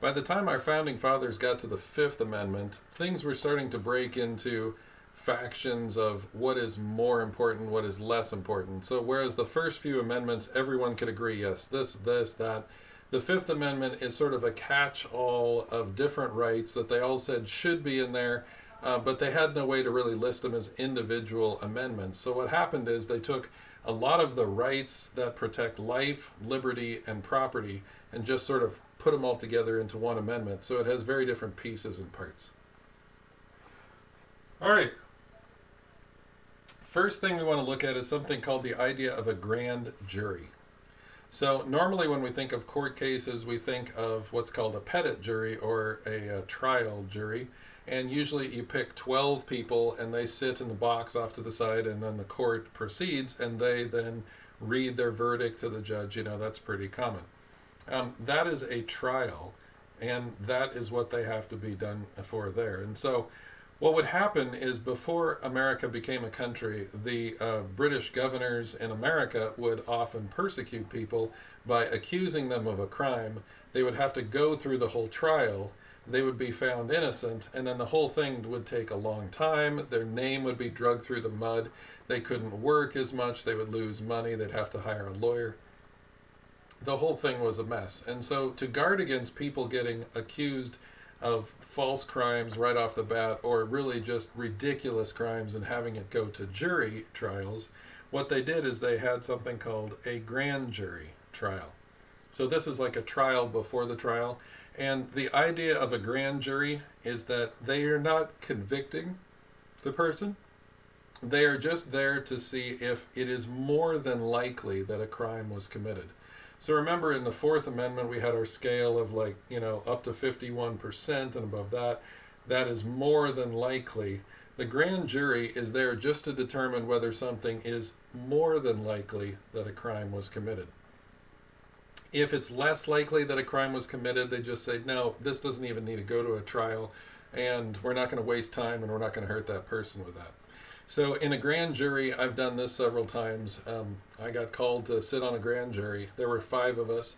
By the time our founding fathers got to the Fifth Amendment, things were starting to break into factions of what is more important, what is less important. So whereas the first few amendments, everyone could agree, yes, this, that, the Fifth Amendment is sort of a catch-all of different rights that they all said should be in there, but they had no way to really list them as individual amendments. So what happened is they took a lot of the rights that protect life, liberty, and property and just sort of put them all together into one amendment. So it has very different pieces and parts. All right. First thing we want to look at is something called the idea of a grand jury. So normally when we think of court cases, we think of what's called a petit jury or a trial jury. And usually you pick 12 people and they sit in the box off to the side, and then the court proceeds and they then read their verdict to the judge. You know, that's pretty common. That is a trial, and that is what they have to be done for there. And so what would happen is before America became a country, the British governors in America would often persecute people by accusing them of a crime. They would have to go through the whole trial. They would be found innocent, and then the whole thing would take a long time. Their name would be dragged through the mud. They couldn't work as much. They would lose money. They'd have to hire a lawyer. The whole thing was a mess. And so to guard against people getting accused of false crimes right off the bat, or really just ridiculous crimes and having it go to jury trials, what they did is they had something called a grand jury trial. So this is like a trial before the trial. And the idea of a grand jury is that they are not convicting the person. They are just there to see if it is more than likely that a crime was committed. So remember, in the Fourth Amendment, we had our scale of up to 51% and above that. That is more than likely. The grand jury is there just to determine whether something is more than likely that a crime was committed. If it's less likely that a crime was committed, they just say, no, this doesn't even need to go to a trial, and we're not going to waste time, and we're not going to hurt that person with that. So in a grand jury, I've done this several times. I got called to sit on a grand jury. There were 5 of us,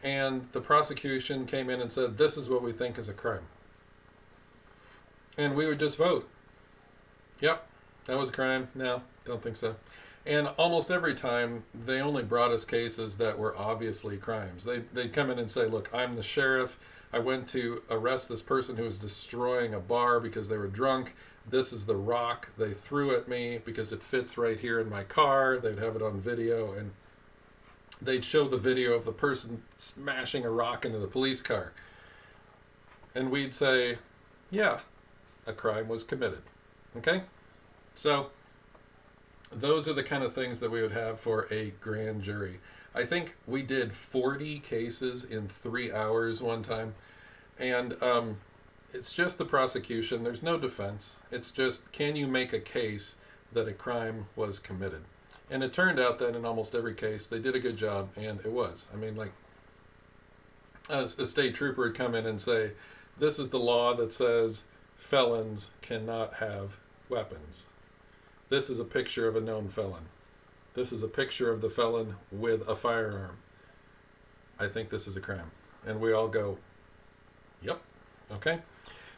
and the prosecution came in and said, this is what we think is a crime. And we would just vote. Yep, that was a crime. No, don't think so. And almost every time, they only brought us cases that were obviously crimes. They'd come in and say, look, I'm the sheriff. I went to arrest this person who was destroying a bar because they were drunk. This is the rock they threw at me because it fits right here in my car. They'd have it on video, and they'd show the video of the person smashing a rock into the police car. And we'd say, yeah, a crime was committed. Okay? So those are the kind of things that we would have for a grand jury. I think we did 40 cases in 3 hours one time. And it's just the prosecution. There's no defense. It's just, can you make a case that a crime was committed? And it turned out that in almost every case, they did a good job, and it was. I mean, like, a state trooper would come in and say, this is the law that says felons cannot have weapons. This is a picture of a known felon. This is a picture of the felon with a firearm. I think this is a crime. And we all go, yep, okay.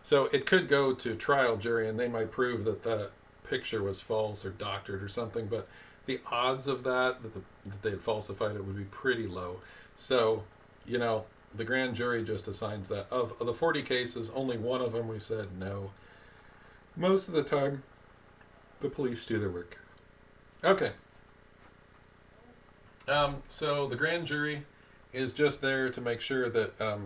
So it could go to trial jury, and they might prove that the picture was false or doctored or something, but the odds of that they had falsified it would be pretty low. So, the grand jury just assigns that. Of the 40 cases, only one of them we said no. Most of the time, the police do their work. Okay. So the grand jury is just there to make sure that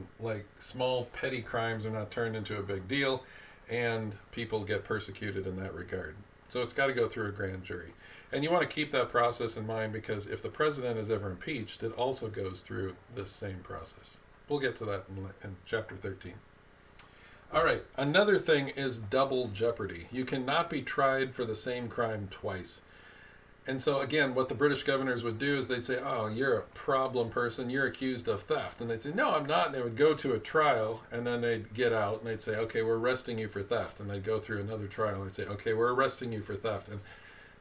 small petty crimes are not turned into a big deal and people get persecuted in that regard. So it's got to go through a grand jury. And you want to keep that process in mind, because if the president is ever impeached, it also goes through this same process. We'll get to that in chapter 13. All right, another thing is double jeopardy. You cannot be tried for the same crime twice. And so again, what the British governors would do is they'd say, oh, you're a problem person, you're accused of theft. And they'd say, no, I'm not. And they would go to a trial, and then they'd get out, and they'd say, okay, we're arresting you for theft. And they'd go through another trial, and they'd say, okay, we're arresting you for theft. And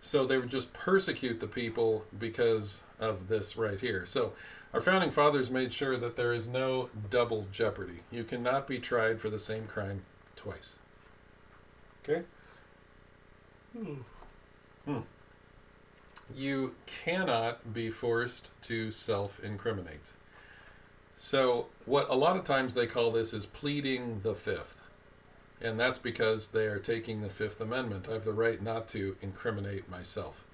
so they would just persecute the people because of this right here. So Our founding fathers made sure that there is no double jeopardy. You cannot be tried for the same crime twice. Okay? You cannot be forced to self-incriminate. So what a lot of times they call this is pleading the fifth. And that's because they are taking the Fifth Amendment. I have the right not to incriminate myself.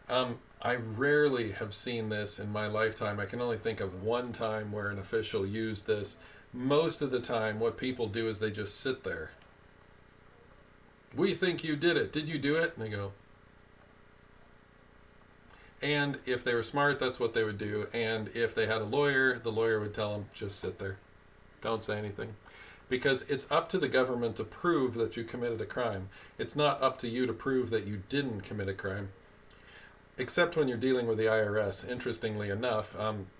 I rarely have seen this in my lifetime. I can only think of one time where an official used this. Most of the time, what people do is they just sit there. We think you did it. Did you do it? And they go. And if they were smart, that's what they would do. And if they had a lawyer, the lawyer would tell them, just sit there. Don't say anything. Because it's up to the government to prove that you committed a crime. It's not up to you to prove that you didn't commit a crime. Except when you're dealing with the IRS, interestingly enough,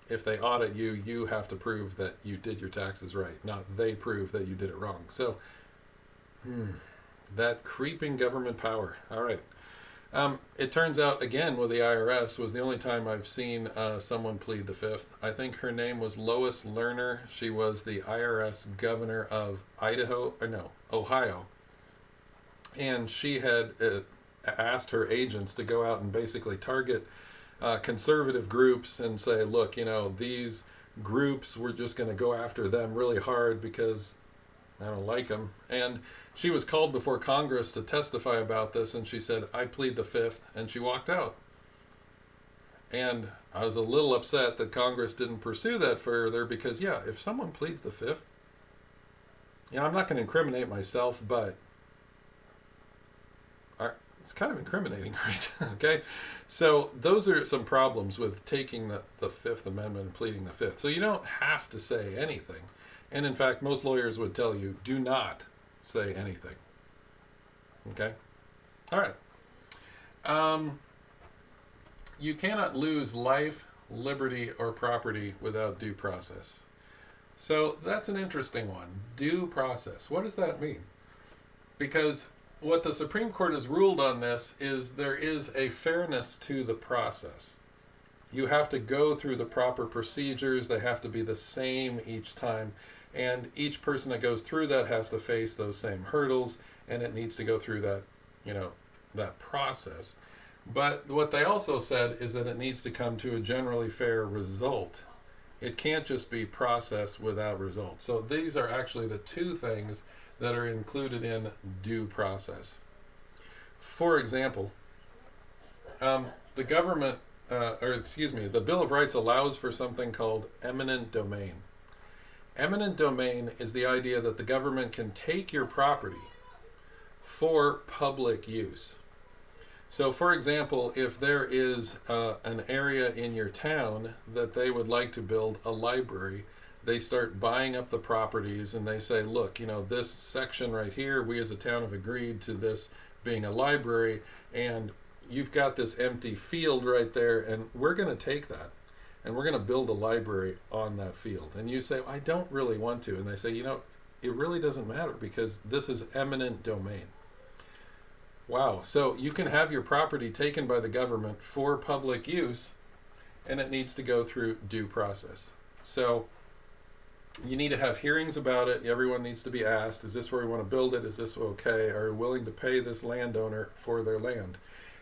if they audit you, you have to prove that you did your taxes right, not they prove that you did it wrong. So, that creeping government power. All right. It turns out, again, with the IRS, was the only time I've seen someone plead the fifth. I think her name was Lois Lerner. She was the IRS governor of Ohio. And she had asked her agents to go out and basically target conservative groups and say, look, these groups, we're just going to go after them really hard because I don't like them. And she was called before Congress to testify about this, and she said, I plead the fifth, and she walked out. And I was a little upset that Congress didn't pursue that further because, yeah, if someone pleads the fifth, I'm not going to incriminate myself, but it's kind of incriminating, right? Okay? So those are some problems with taking the Fifth Amendment and pleading the fifth. So you don't have to say anything. And in fact, most lawyers would tell you, do not say anything. Okay? All right. You cannot lose life, liberty, or property without due process. So that's an interesting one. Due process. What does that mean? Because what the Supreme Court has ruled on this is there is a fairness to the process. You have to go through the proper procedures. They have to be the same each time. And each person that goes through that has to face those same hurdles, and it needs to go through that, that process. But what they also said is that it needs to come to a generally fair result. It can't just be process without result. So these are actually the two things that are included in due process. For example, the government, the Bill of Rights allows for something called eminent domain. Eminent domain is the idea that the government can take your property for public use. So, for example, if there is an area in your town that they would like to build a library, they start buying up the properties and they say, look, this section right here, we as a town have agreed to this being a library, and you've got this empty field right there, and we're going to take that. And we're going to build a library on that field. And you say, I don't really want to. And they say, it really doesn't matter because this is eminent domain. Wow. So you can have your property taken by the government for public use, and it needs to go through due process. So you need to have hearings about it. Everyone needs to be asked, is this where we want to build it? Is this okay? Are we willing to pay this landowner for their land?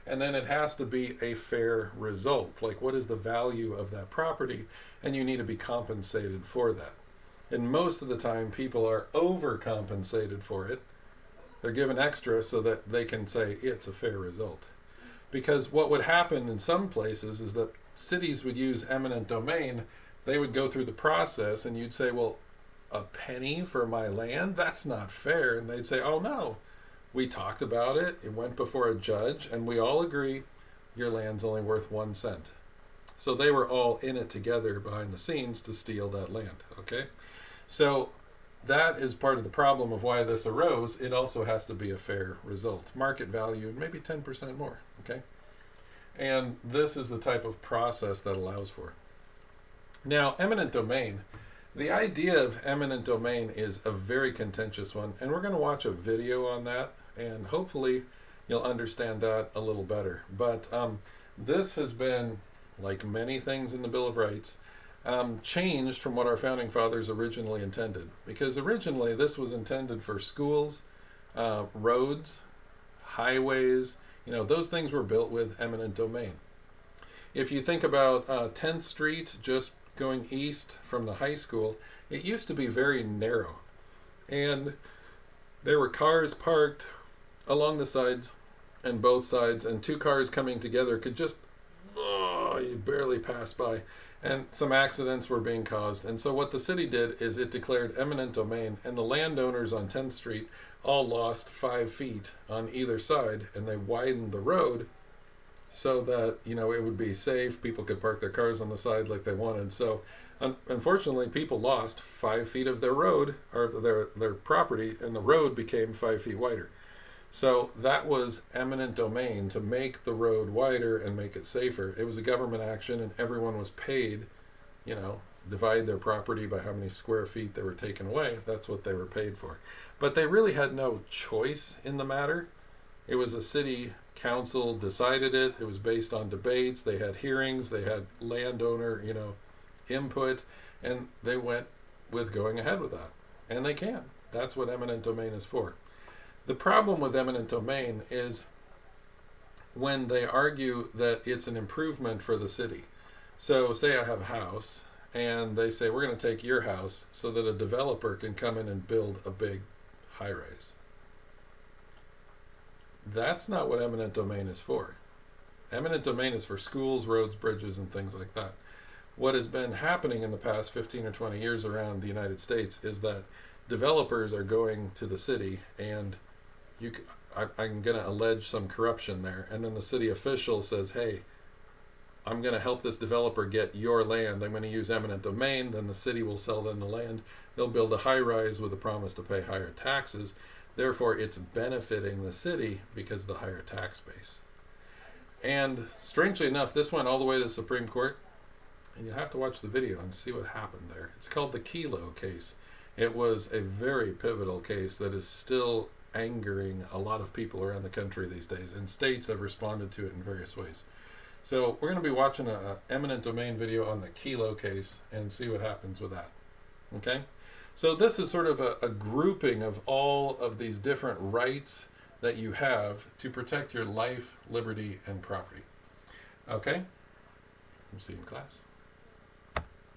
And then it has to be a fair result. Like, what is the value of that property? And you need to be compensated for that. And most of the time, people are overcompensated for it. They're given extra so that they can say it's a fair result. Because what would happen in some places is that cities would use eminent domain. They would go through the process, and you'd say, well, a penny for my land? That's not fair. And they'd say, oh, no. We talked about it, it went before a judge, and we all agree your land's only worth 1 cent. So they were all in it together behind the scenes to steal that land, okay? So that is part of the problem of why this arose. It also has to be a fair result. Market value, maybe 10% more, okay? And this is the type of process that allows for it. Now, eminent domain. The idea of eminent domain is a very contentious one, and we're going to watch a video on that, and hopefully you'll understand that a little better. But this has been, like many things in the Bill of Rights, changed from what our founding fathers originally intended. Because originally this was intended for schools, roads, highways, those things were built with eminent domain. If you think about 10th Street, just going east from the high school, it used to be very narrow. And there were cars parked along the sides and both sides, and two cars coming together could just, you barely pass by. And some accidents were being caused. And so what the city did is it declared eminent domain, and the landowners on 10th Street all lost 5 feet on either side, and they widened the road so that, it would be safe. People could park their cars on the side like they wanted. So unfortunately, people lost 5 feet of their road, or their property, and the road became 5 feet wider. So that was eminent domain, to make the road wider and make it safer. It was a government action, and everyone was paid, divide their property by how many square feet they were taken away. That's what they were paid for. But they really had no choice in the matter. It was a city council decided it. It was based on debates. They had hearings. They had landowner, input, and they went with going ahead with that. And they can. That's what eminent domain is for. The problem with eminent domain is when they argue that it's an improvement for the city. So say I have a house, and they say, we're going to take your house so that a developer can come in and build a big high-rise. That's not what eminent domain is for. Eminent domain is for schools, roads, bridges, and things like that. What has been happening in the past 15 or 20 years around the United States is that developers are going to the city, and I'm going to allege some corruption there. And then the city official says, hey, I'm going to help this developer get your land. I'm going to use eminent domain. Then the city will sell them the land. They'll build a high-rise with a promise to pay higher taxes. Therefore, it's benefiting the city because of the higher tax base. And strangely enough, this went all the way to the Supreme Court. And you'll have to watch the video and see what happened there. It's called the Kelo case. It was a very pivotal case that is still angering a lot of people around the country these days, and states have responded to it in various ways. So we're going to be watching an eminent domain video on the Kelo case and see what happens with that. Okay? So this is sort of a grouping of all of these different rights that you have to protect your life, liberty, and property. Okay? We'll see you in class.